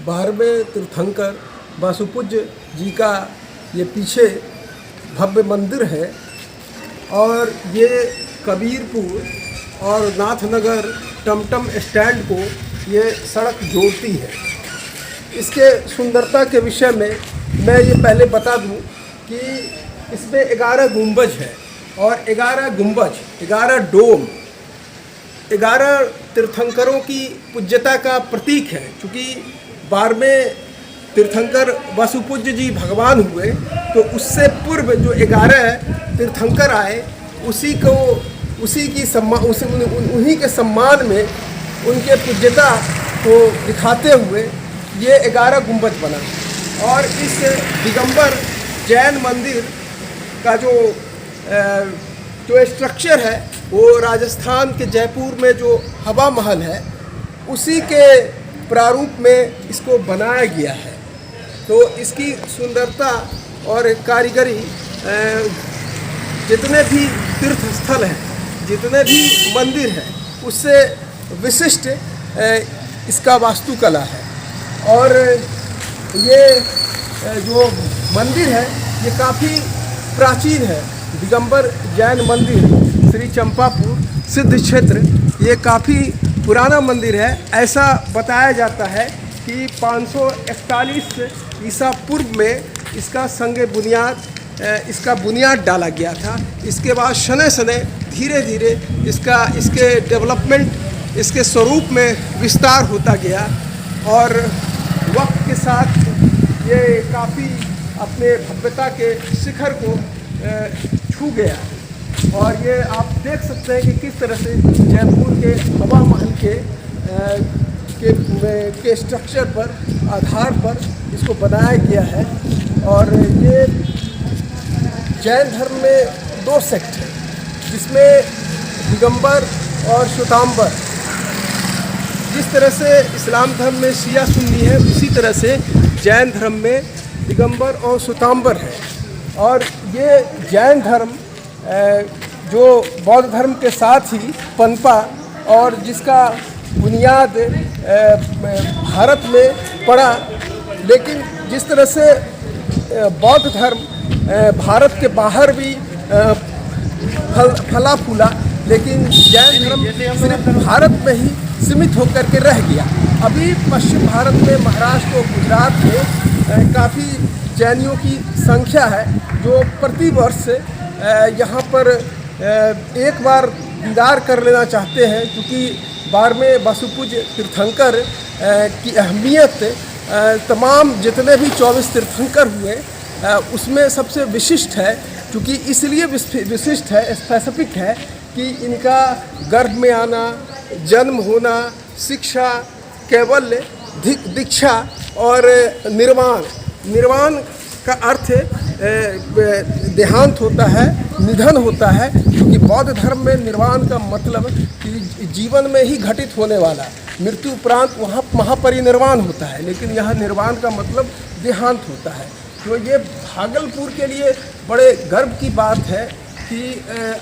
12वें तीर्थंकर वासुपूज्य जी का ये पीछे भव्य मंदिर है और ये कबीरपुर और नाथनगर टमटम स्टैंड को ये सड़क जोड़ती है। इसके सुंदरता के विषय में मैं ये पहले बता दूं कि इसमें 11 गुंबज है और 11 गुंबज 11 डोम 11 तीर्थंकरों की पूज्यता का प्रतीक है। क्योंकि 12वें तीर्थंकर वासुपूज्य जी भगवान हुए तो उससे पूर्व जो 11 तीर्थंकर आए उन्हीं के सम्मान में उनके पूज्यता को दिखाते हुए ये 11 गुंबज बना। और इस दिगंबर जैन मंदिर का जो स्ट्रक्चर है वो राजस्थान के जयपुर में जो हवा महल है उसी के प्रारूप में इसको बनाया गया है। तो इसकी सुंदरता और कारीगरी जितने भी तीर्थ स्थल हैं, जितने भी मंदिर हैं, उससे विशिष्ट इसका वास्तुकला है। और ये जो मंदिर है ये काफ़ी प्राचीन है। दिगंबर जैन मंदिर श्री चंपापुर सिद्ध क्षेत्र ये काफ़ी पुराना मंदिर है। ऐसा बताया जाता है कि 541 ईसा पूर्व में इसका बुनियाद डाला गया था। इसके बाद शनै शनै धीरे धीरे इसके डेवलपमेंट इसके स्वरूप में विस्तार होता गया और वक्त के साथ ये काफ़ी अपने भव्यता के शिखर को छू गया। और ये आप देख सकते हैं कि किस तरह से जयपुर के हवा महल के स्ट्रक्चर पर आधार पर इसको बनाया गया है। और ये जैन धर्म में 2 सेक्ट है जिसमें दिगंबर और श्वेतांबर। जिस तरह से इस्लाम धर्म में शिया सुन्नी है उसी तरह से जैन धर्म में दिगंबर और श्वेतांबर है। और ये जैन धर्म जो बौद्ध धर्म के साथ ही पनपा और जिसका बुनियाद भारत में पड़ा। लेकिन जिस तरह से बौद्ध धर्म भारत के बाहर भी फला फूला, लेकिन जैन धर्म सिर्फ भारत में ही सीमित होकर के रह गया। अभी पश्चिम भारत में महाराष्ट्र और गुजरात में काफ़ी जैनियों की संख्या है जो प्रतिवर्ष यहाँ पर एक बार दीदार कर लेना चाहते हैं। क्योंकि 12वें वासुपूज्य तीर्थंकर की अहमियत तमाम जितने भी 24 तीर्थंकर हुए उसमें सबसे विशिष्ट है। क्योंकि इसलिए विशिष्ट है, स्पेसिफिक है कि इनका गर्भ में आना, जन्म होना, शिक्षा, कैवल्य, दीक्षा और निर्वाण का अर्थ देहांत होता है, निधन होता है। क्योंकि बौद्ध धर्म में निर्वाण का मतलब कि जीवन में ही घटित होने वाला, मृत्यु उपरांत वहाँ महापरिनिर्वाण होता है। लेकिन यहाँ निर्वाण का मतलब देहांत होता है। तो ये भागलपुर के लिए बड़े गर्व की बात है कि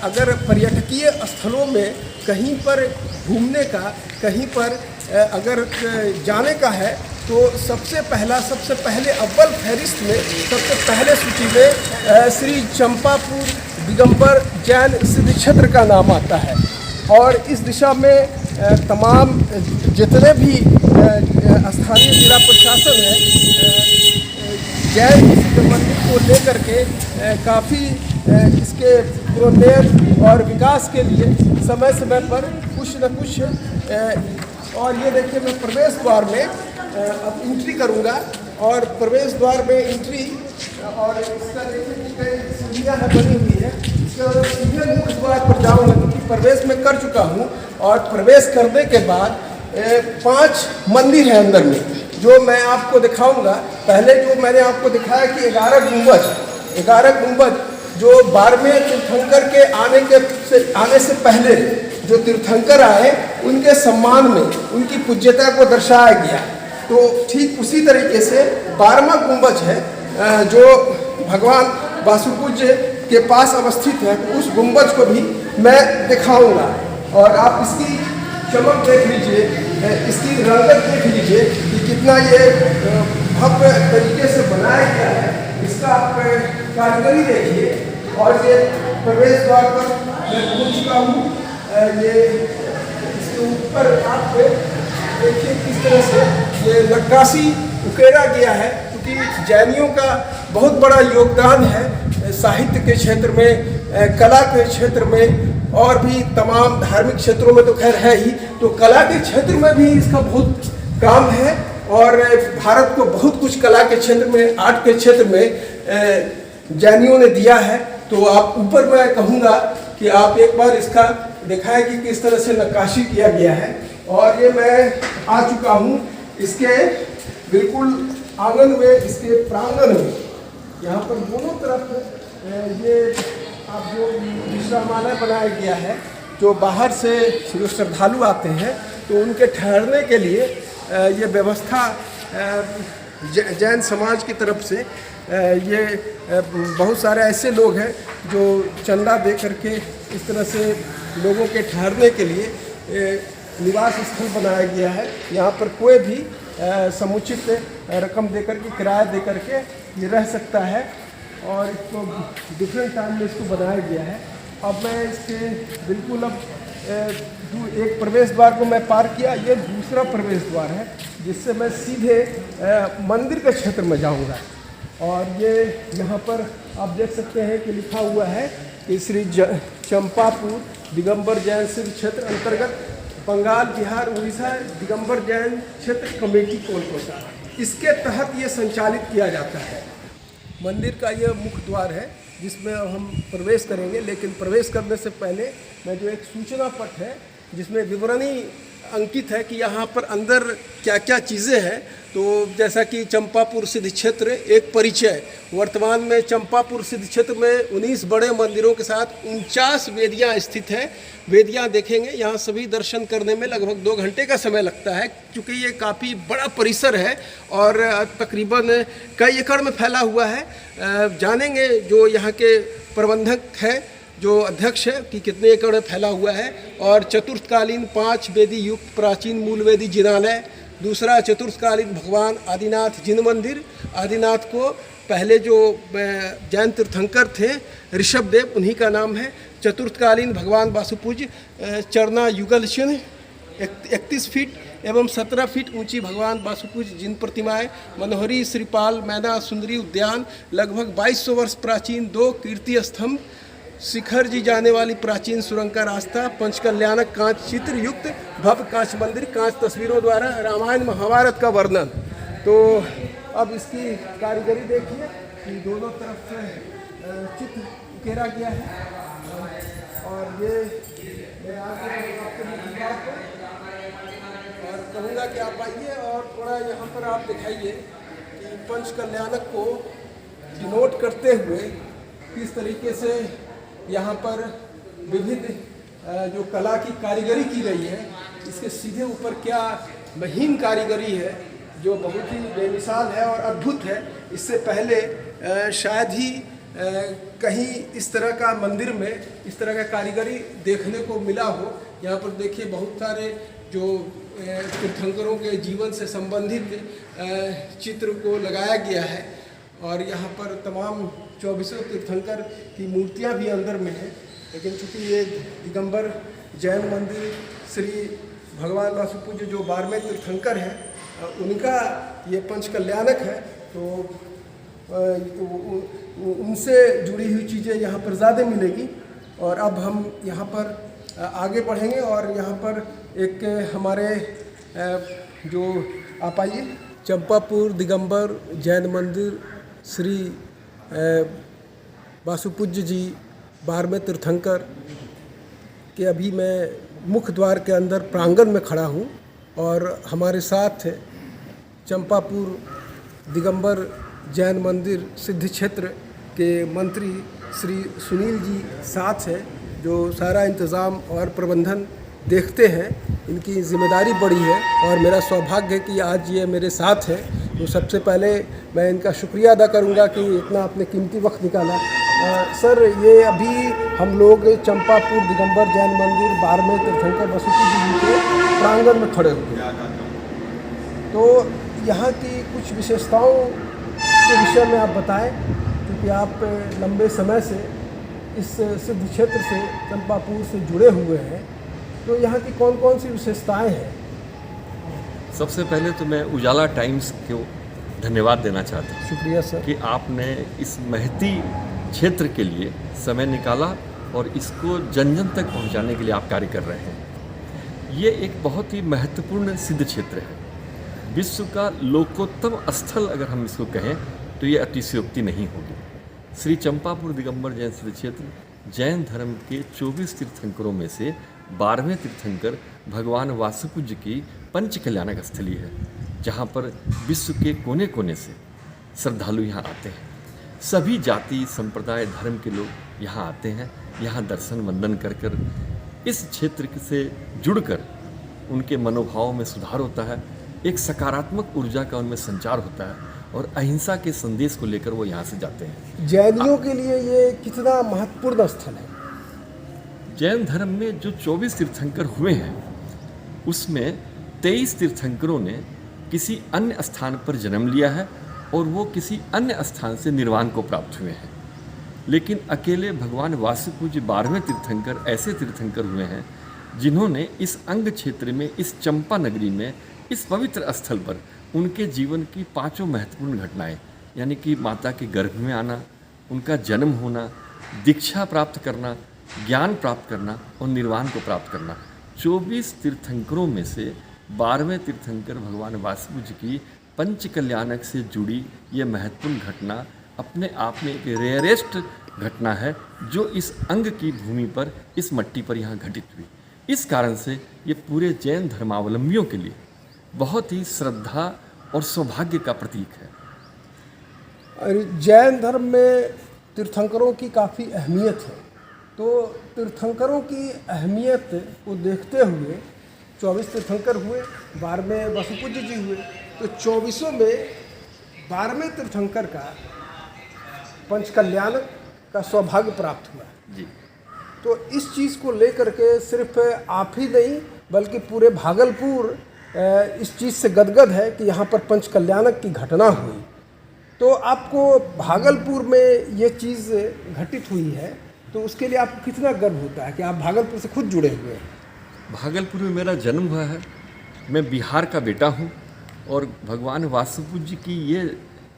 अगर पर्यटकीय स्थलों में कहीं पर घूमने का, कहीं पर अगर जाने का है तो सबसे पहले अव्वल फहरिस्त में सबसे पहले सूची में श्री चंपापुर दिगंबर जैन सिद्ध क्षेत्र का नाम आता है। और इस दिशा में तमाम जितने भी स्थानीय जिला प्रशासन है जैन मंदिर को लेकर के काफ़ी इसके प्रोन्नयन और विकास के लिए समय समय पर कुछ न कुछ। और ये देखिए मैं प्रवेश द्वार में अब एंट्री करूँगा और प्रवेश द्वार में एंट्री और इसका देखिए कई सीढ़ियाँ है बनी हुई है। इसके सीधे मुख्य द्वार पर जाऊँगा क्योंकि प्रवेश में कर चुका हूँ। और प्रवेश करने के बाद 5 मंदिर है अंदर में जो मैं आपको दिखाऊंगा। पहले जो मैंने आपको दिखाया कि 11 गुंबज जो 12वें तीर्थंकर के आने से पहले जो तीर्थंकर आए उनके सम्मान में उनकी पूज्यता को दर्शाया गया। तो ठीक उसी तरीके से 12वां गुंबज है जो भगवान वासुपूज्य के पास अवस्थित है। उस गुंबज को भी मैं दिखाऊंगा और आप इसकी चमक देख लीजिए, इसकी रंगत देख लीजिए कि कितनी कितना ये भव्य तरीके से बनाया गया है, इसका आप कारीगरी देखिए। और ये प्रवेश द्वार पर मैं पहुंच चुका हूँ। ये इसके ऊपर आप देखिए किस तरह से ये नक्काशी उकेरा गया है, क्योंकि जैनियों का बहुत बड़ा योगदान है साहित्य के क्षेत्र में, कला के क्षेत्र में, और भी तमाम धार्मिक क्षेत्रों में तो खैर है ही, तो कला के क्षेत्र में भी इसका बहुत काम है। और भारत को बहुत कुछ कला के क्षेत्र में, आर्ट के क्षेत्र में जैनियों ने दिया है। तो आप ऊपर मैं कहूँगा कि आप एक बार इसका दिखाएं कि किस तरह से नक्काशी किया गया है। और ये मैं आ चुका हूँ इसके बिल्कुल आंगन में, इसके प्रांगण में। यहाँ पर दोनों तरफ ये आप जो विश्रामालय बनाया गया है, जो बाहर से जो श्रद्धालु आते हैं तो उनके ठहरने के लिए ये व्यवस्था जैन समाज की तरफ से ये बहुत सारे ऐसे लोग हैं जो चंदा दे करके इस तरह से लोगों के ठहरने के लिए निवास स्थल बनाया गया है। यहाँ पर कोई भी समुचित रकम दे करके, किराया दे करके ये रह सकता है। और इसको डिफरेंट टाइम में इसको बनाया गया है। अब मैं इसके बिल्कुल एक प्रवेश द्वार को मैं पार किया, ये दूसरा प्रवेश द्वार है जिससे मैं सीधे मंदिर के क्षेत्र में जाऊंगा। और ये यहाँ पर आप देख सकते हैं कि लिखा हुआ है कि श्री चंपापुर दिगंबर जैन सिद्ध क्षेत्र अंतर्गत बंगाल, बिहार, उड़ीसा दिगंबर जैन क्षेत्र कमेटी कोलकाता, इसके तहत ये संचालित किया जाता है। मंदिर का ये मुख्य द्वार है जिसमें हम प्रवेश करेंगे, लेकिन प्रवेश करने से पहले मैं जो एक सूचना पट है जिसमें विवरणी अंकित है कि यहाँ पर अंदर क्या क्या चीज़ें हैं। तो जैसा कि चंपापुर सिद्ध क्षेत्र एक परिचय, वर्तमान में चंपापुर सिद्ध क्षेत्र में 19 बड़े मंदिरों के साथ 49 वेदियाँ स्थित हैं। वेदियाँ देखेंगे, यहाँ सभी दर्शन करने में लगभग 2 घंटे का समय लगता है, क्योंकि ये काफ़ी बड़ा परिसर है और तकरीबन कई एकड़ में फैला हुआ है। जानेंगे जो यहाँ के प्रबंधक हैं, जो अध्यक्ष है, कि कितने एकड़ में फैला हुआ है। और चतुर्थकालीन 5 वेदी युक्त प्राचीन मूल वेदी जिनालय, दूसरा चतुर्थकालीन भगवान आदिनाथ जिन मंदिर। आदिनाथ को पहले जो जैन तीर्थंकर थे ऋषभदेव, उन्हीं का नाम है। चतुर्थकालीन भगवान वासुपूज्य चरना युगल चिन्ह 31 फीट एवं 17 फीट ऊंची भगवान वासुपूज्य जिन प्रतिमाएं। मनोहरी श्रीपाल मैना सुंदरी उद्यान, लगभग 2200 वर्ष प्राचीन 2 कीर्ति स्तंभ, शिखर जी जाने वाली प्राचीन सुरंग का रास्ता, पंचकल्याणक कांच चित्र युक्त भव्य कांच मंदिर, कांच तस्वीरों द्वारा रामायण महाभारत का वर्णन। तो अब इसकी कारीगरी देखिए कि दोनों तरफ से चित्र उकेरा गया है। और ये मैं और कहूँगा कि आप आइए और थोड़ा यहाँ पर आप दिखाइए कि पंचकल्याणक को डिनोट करते हुए किस तरीके से यहाँ पर विविध जो कला की कारीगरी की गई है, इसके सीधे ऊपर क्या महीन कारीगरी है जो बहुत ही बेमिसाल है और अद्भुत है। इससे पहले शायद ही कहीं इस तरह का मंदिर में इस तरह का कारीगरी देखने को मिला हो। यहाँ पर देखिए बहुत सारे जो तीर्थंकरों के जीवन से संबंधित चित्र को लगाया गया है। और यहाँ पर तमाम 24 तीर्थंकर की मूर्तियाँ भी अंदर में हैं। लेकिन चूँकि ये दिगंबर जैन मंदिर श्री भगवान वासुपूज्य जो 12वें तीर्थंकर हैं, उनका ये पंचकल्याणक है, तो उनसे जुड़ी हुई चीज़ें यहाँ पर ज़्यादा मिलेगी। और अब हम यहाँ पर आगे बढ़ेंगे और यहाँ पर एक हमारे जो आप आइए, चंपापुर दिगंबर जैन मंदिर श्री वासुपूज्य जी 12वें तीर्थंकर के अभी मैं मुख्य द्वार के अंदर प्रांगण में खड़ा हूँ। और हमारे साथ चंपापुर दिगंबर जैन मंदिर सिद्ध क्षेत्र के मंत्री श्री सुनील जी साथ हैं, जो सारा इंतज़ाम और प्रबंधन देखते हैं। इनकी जिम्मेदारी बड़ी है और मेरा सौभाग्य है कि आज ये मेरे साथ हैं। तो सबसे पहले मैं इनका शुक्रिया अदा करूंगा कि इतना आपने कीमती वक्त निकाला। सर, ये अभी हम लोग चंपापुर दिगंबर जैन मंदिर 12वें तीर्थंकर वासुपूज्य जी के प्रांगण में खड़े हुए, तो यहाँ की कुछ विशेषताओं के विषय में आप बताएं, क्योंकि आप लंबे समय से इस सिद्ध क्षेत्र से, चंपापुर से जुड़े हुए हैं, तो यहाँ की कौन कौन सी विशेषताएं हैं? सबसे पहले तो मैं उजाला टाइम्स को धन्यवाद देना चाहता हूँ। शुक्रिया सर कि आपने इस महती क्षेत्र के लिए समय निकाला और इसको जन जन तक पहुँचाने के लिए आप कार्य कर रहे हैं। ये एक बहुत ही महत्वपूर्ण सिद्ध क्षेत्र है। विश्व का लोकोत्तम स्थल अगर हम इसको कहें तो ये अतिशयोक्ति नहीं होगी। श्री चंपापुर दिगंबर जैन सिद्ध क्षेत्र जैन धर्म के 24 तीर्थंकरों में से 12वें तीर्थंकर भगवान वासुपूज्य की पंच कल्याणक स्थली है, जहाँ पर विश्व के कोने कोने से श्रद्धालु यहाँ आते हैं। सभी जाति, संप्रदाय, धर्म के लोग यहाँ आते हैं। यहाँ दर्शन वंदन कर कर इस क्षेत्र से जुड़कर उनके मनोभावों में सुधार होता है, एक सकारात्मक ऊर्जा का उनमें संचार होता है और अहिंसा के संदेश को लेकर वो यहाँ से जाते हैं। जैनियों के लिए ये कितना महत्वपूर्ण स्थल है? जैन धर्म में जो 24 तीर्थंकर हुए हैं उसमें 23 तीर्थंकरों ने किसी अन्य स्थान पर जन्म लिया है और वो किसी अन्य स्थान से निर्वाण को प्राप्त हुए हैं। लेकिन अकेले भगवान वासुपूज्य 12वें तीर्थंकर ऐसे तीर्थंकर हुए हैं जिन्होंने इस अंग क्षेत्र में, इस चंपा नगरी में, इस पवित्र स्थल पर उनके जीवन की 5 महत्वपूर्ण घटनाएं, यानी कि माता के गर्भ में आना, उनका जन्म होना, दीक्षा प्राप्त करना, ज्ञान प्राप्त करना और निर्वाण को प्राप्त करना, 24 तीर्थंकरों में से 12वें तीर्थंकर भगवान वासुपूज्य की पंच कल्याणक से जुड़ी ये महत्वपूर्ण घटना अपने आप में एक रेयरेस्ट घटना है जो इस अंग की भूमि पर, इस मट्टी पर यहाँ घटित हुई। इस कारण से ये पूरे जैन धर्मावलंबियों के लिए बहुत ही श्रद्धा और सौभाग्य का प्रतीक है। और जैन धर्म में तीर्थंकरों की काफ़ी अहमियत है, तो तीर्थंकरों की अहमियत को देखते हुए 24 तीर्थंकर हुए, 12वें वासुपूज्य जी हुए, तो 24 में 12वें तीर्थंकर का पंच कल्याणक का सौभाग्य प्राप्त हुआ जी। तो इस चीज़ को लेकर के सिर्फ आप ही नहीं बल्कि पूरे भागलपुर इस चीज़ से गदगद है कि यहाँ पर पंच कल्याणक की घटना हुई। तो आपको भागलपुर में ये चीज़ घटित हुई है, तो उसके लिए आपको कितना गर्व होता है कि आप भागलपुर से खुद जुड़े हुए हैं? भागलपुर में मेरा जन्म हुआ है, मैं बिहार का बेटा हूँ और भगवान वासुपूज्य की ये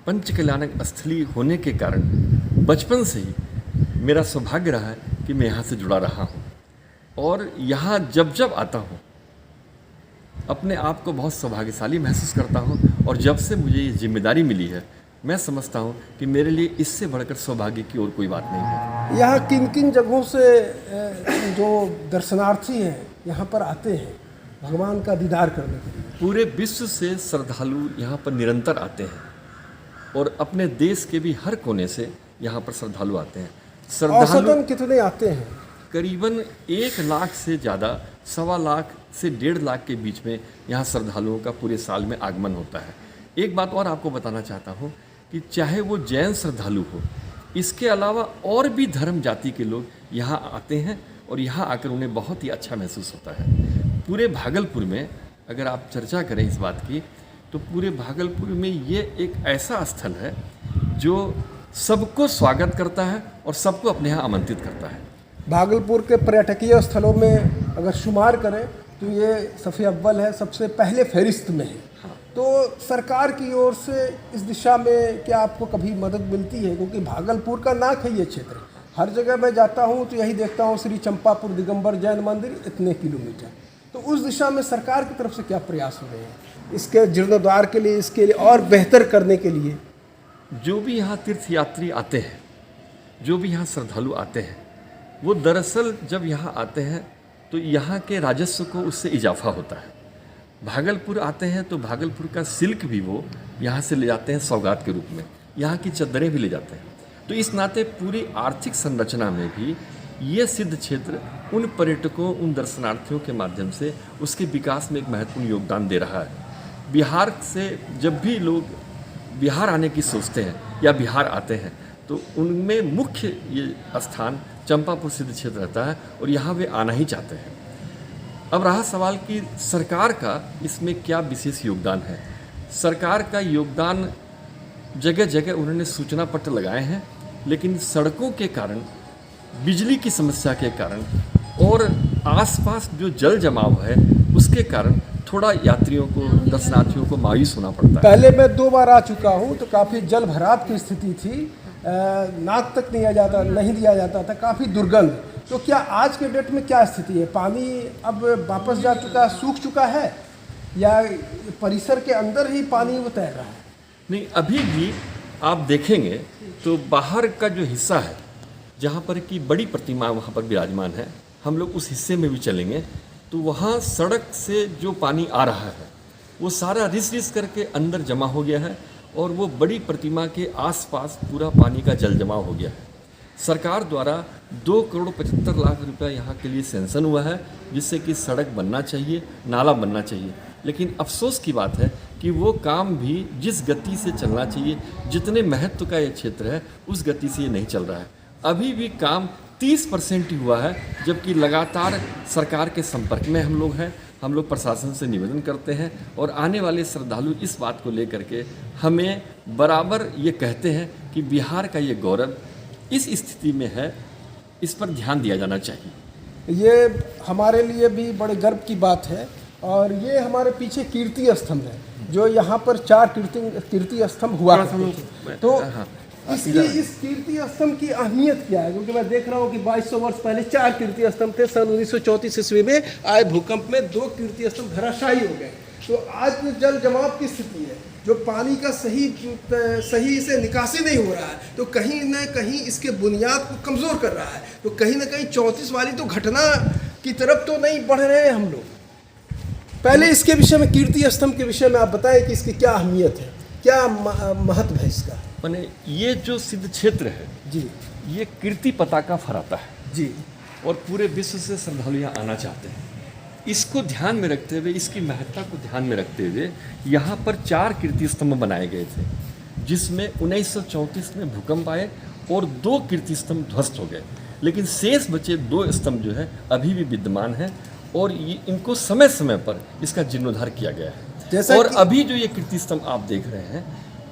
पंच कल्याणक स्थली होने के कारण बचपन से ही मेरा सौभाग्य रहा है कि मैं यहाँ से जुड़ा रहा हूँ और यहाँ जब जब आता हूँ अपने आप को बहुत सौभाग्यशाली महसूस करता हूँ। और जब से मुझे ये जिम्मेदारी मिली है मैं समझता हूँ कि मेरे लिए इससे बढ़कर सौभाग्य की और कोई बात नहीं है। यहाँ किन किन जगहों से जो दर्शनार्थी हैं यहाँ पर आते हैं भगवान का दीदार करने के लिए? पूरे विश्व से श्रद्धालु यहाँ पर निरंतर आते हैं और अपने देश के भी हर कोने से यहाँ पर श्रद्धालु आते हैं। औसतन कितने आते हैं? करीबन 1 लाख से ज़्यादा, 1.25 लाख से 1.5 लाख के बीच में यहाँ श्रद्धालुओं का पूरे साल में आगमन होता है। एक बात और आपको बताना चाहता हूँ कि चाहे वो जैन श्रद्धालु हो, इसके अलावा और भी धर्म जाति के लोग यहाँ आते हैं और यहाँ आकर उन्हें बहुत ही अच्छा महसूस होता है। पूरे भागलपुर में अगर आप चर्चा करें इस बात की तो पूरे भागलपुर में ये एक ऐसा स्थल है जो सबको स्वागत करता है और सबको अपने यहाँ आमंत्रित करता है। भागलपुर के पर्यटकीय स्थलों में अगर शुमार करें तो ये सफ़े अव्वल है, सबसे पहले फहरिस्त में है। हाँ। तो सरकार की ओर से इस दिशा में क्या आपको कभी मदद मिलती है? क्योंकि भागलपुर का नाक है ये क्षेत्र, हर जगह मैं जाता हूँ तो यही देखता हूँ श्री चंपापुर दिगंबर जैन मंदिर इतने किलोमीटर। तो उस दिशा में सरकार की तरफ से क्या प्रयास हो रहे हैं इसके जीर्णोद्धार के लिए, इसके लिए और बेहतर करने के लिए? जो भी यहाँ तीर्थयात्री आते हैं, जो भी यहाँ श्रद्धालु आते हैं, वो दरअसल जब यहाँ आते हैं तो यहाँ के राजस्व को उससे इजाफा होता है। भागलपुर आते हैं तो भागलपुर का सिल्क भी वो यहाँ से ले जाते हैं सौगात के रूप में, यहाँ की चद्दरें भी ले जाते हैं। तो इस नाते पूरी आर्थिक संरचना में भी ये सिद्ध क्षेत्र उन पर्यटकों, उन दर्शनार्थियों के माध्यम से उसके विकास में एक महत्वपूर्ण योगदान दे रहा है। बिहार से जब भी लोग बिहार आने की सोचते हैं या बिहार आते हैं तो उनमें मुख्य ये स्थान चंपापुर सिद्ध क्षेत्र रहता है और यहाँ वे आना ही चाहते हैं। अब रहा सवाल कि सरकार का इसमें क्या विशेष योगदान है। सरकार का योगदान जगह जगह उन्होंने सूचना पत्र लगाए हैं, लेकिन सड़कों के कारण, बिजली की समस्या के कारण और आसपास जो जल जमाव है उसके कारण थोड़ा यात्रियों को, दर्शनार्थियों को मायूस होना पड़ता है। पहले मैं 2 बार आ चुका हूँ तो काफ़ी जल भराव की स्थिति थी, नाक तक नहीं दिया जाता था, काफ़ी दुर्गंध। तो क्या आज के डेट में क्या स्थिति है? पानी अब वापस जा चुका, सूख चुका है, या परिसर के अंदर ही पानी वो तैर रहा है? नहीं, अभी भी आप देखेंगे तो बाहर का जो हिस्सा है, जहाँ पर की बड़ी प्रतिमा वहाँ पर विराजमान है, हम लोग उस हिस्से में भी चलेंगे तो वहाँ सड़क से जो पानी आ रहा है वो सारा रिस करके अंदर जमा हो गया है और वो बड़ी प्रतिमा के आसपास पूरा पानी का जल जमाव हो गया है। सरकार द्वारा 2,75,00,000 रुपया यहाँ के लिए सैंक्शन हुआ है, जिससे कि सड़क बनना चाहिए, नाला बनना चाहिए। लेकिन अफसोस की बात है कि वो काम भी जिस गति से चलना चाहिए, जितने महत्व का ये क्षेत्र है, उस गति से ये नहीं चल रहा है। अभी भी काम 30% ही हुआ है, जबकि लगातार सरकार के संपर्क में हम लोग हैं। हम लोग प्रशासन से निवेदन करते हैं और आने वाले श्रद्धालु इस बात को लेकर के हमें बराबर ये कहते हैं कि बिहार का ये गौरव इस स्थिति में है, इस पर ध्यान दिया जाना चाहिए। ये हमारे लिए भी बड़े गर्व की बात है। और ये हमारे पीछे कीर्ति स्तंभ है, जो यहाँ पर 4 कीर्ति स्तंभ हुआ करते थे। तो इस कीर्ति स्तंभ की अहमियत क्या है? क्योंकि मैं देख रहा हूँ कि 2200 वर्ष पहले 4 कीर्ति स्तंभ थे। सन 1934 ईस्वी में आए भूकंप में 2 कीर्ति स्तंभ धराशायी हो गए। तो आज जो जल जमाव की स्थिति है, जो पानी का सही से निकासी नहीं हो रहा है, तो कहीं न कहीं इसके बुनियाद को कमज़ोर कर रहा है। तो कहीं ना कहीं 34 वाली तो घटना की तरफ तो नहीं बढ़ रहे हैं हम लोग। पहले इसके विषय में, कीर्ति स्तंभ के विषय में आप बताएं कि इसकी क्या अहमियत है, क्या महत्व है इसका? माने ये जो सिद्ध क्षेत्र है जी, ये कीर्ति पताका फहराता है जी, और पूरे विश्व से श्रद्धालु यहाँ आना चाहते हैं। इसको ध्यान में रखते हुए, इसकी महत्ता को ध्यान में रखते हुए यहाँ पर 4 कीर्ति स्तंभ बनाए गए थे, जिसमें 1934 में भूकंप आए और 2 कीर्ति स्तंभ ध्वस्त हो गए। लेकिन शेष बचे 2 स्तंभ जो है अभी भी विद्यमान हैं और इनको समय समय पर इसका जीर्णोद्धार किया गया है। और अभी जो ये कीर्ति स्तंभ आप देख रहे हैं,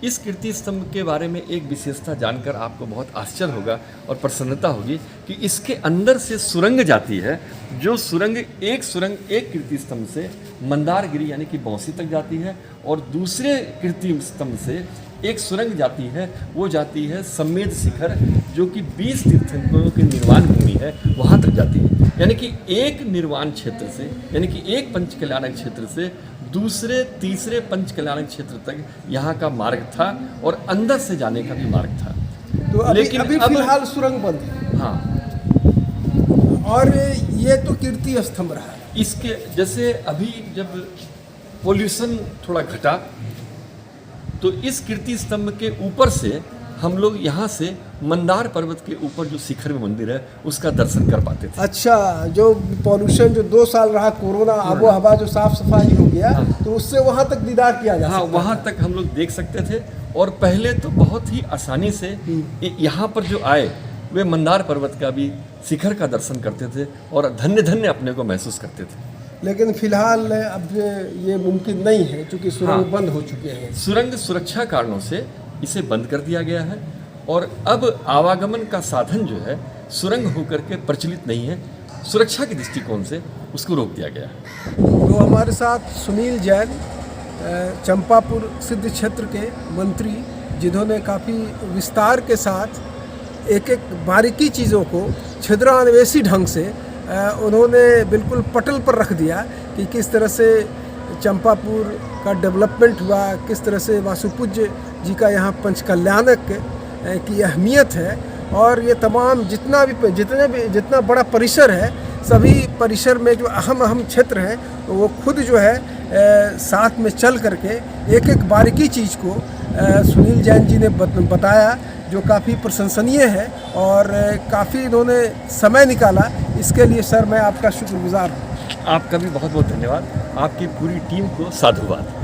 इस कीर्ति स्तंभ के बारे में एक विशेषता जानकर आपको बहुत आश्चर्य होगा और प्रसन्नता होगी कि इसके अंदर से सुरंग जाती है। जो सुरंग एक कीर्ति स्तंभ से मंदारगिरी यानी कि बौंसी तक जाती है और दूसरे कीर्ति स्तंभ से एक सुरंग जाती है, वो जाती है समेत शिखर, जो कि 20 तीर्थंकरों की निर्वाण भूमि है, वहाँ तक जाती है। यानी कि एक निर्वाण क्षेत्र से, यानी कि एक पंचकल्याणक क्षेत्र से दूसरे तीसरे पंचकल्याणक क्षेत्र तक यहाँ का मार्ग था और अंदर से जाने का भी मार्ग था। तो लेकिन अभी फिलहाल सुरंग बंद है। हाँ, और ये तो कीर्ति स्तंभ रहा है। इसके जैसे अभी जब पोल्यूशन थोड़ा घटा तो इस कीर्ति स्तंभ के ऊपर से हम लोग यहाँ से मंदार पर्वत के ऊपर जो शिखर में मंदिर है उसका दर्शन कर पाते थे। अच्छा, जो पॉल्यूशन जो 2 साल रहा, कोरोना, आबो हवा जो साफ सफाई हो गया, तो उससे वहाँ तक दीदार किया जा सकता। हाँ, वहाँ तक हम लोग देख सकते थे। और पहले तो बहुत ही आसानी से यहाँ पर जो आए वे मंदार पर्वत का भी शिखर का दर्शन करते थे और धन्य धन्य अपने को महसूस करते थे। लेकिन फिलहाल अब ये मुमकिन नहीं है, क्योंकि सुरंग बंद हो चुके हैं। सुरंग सुरक्षा कारणों से इसे बंद कर दिया गया है और अब आवागमन का साधन जो है सुरंग होकर के प्रचलित नहीं है। सुरक्षा के दृष्टिकोण से उसको रोक दिया गया है। तो हमारे साथ सुनील जैन, चंपापुर सिद्ध क्षेत्र के मंत्री, जिन्होंने काफ़ी विस्तार के साथ एक एक बारीकी चीज़ों को छिद्रान्वेषी ढंग से उन्होंने बिल्कुल पटल पर रख दिया कि किस तरह से चंपापुर का डेवलपमेंट हुआ, किस तरह से वासुपूज्य जी का यहाँ पंचकल्याणक की अहमियत है। और ये तमाम जितना बड़ा परिसर है, सभी परिसर में जो अहम क्षेत्र हैं वो खुद जो है साथ में चल करके एक एक बारीकी चीज़ को सुनील जैन जी ने बताया, जो काफ़ी प्रशंसनीय है और काफ़ी इन्होंने समय निकाला। इसके लिए सर मैं आपका शुक्रगुजार हूँ। आपका भी बहुत बहुत धन्यवाद। आपकी पूरी टीम को साधुवाद।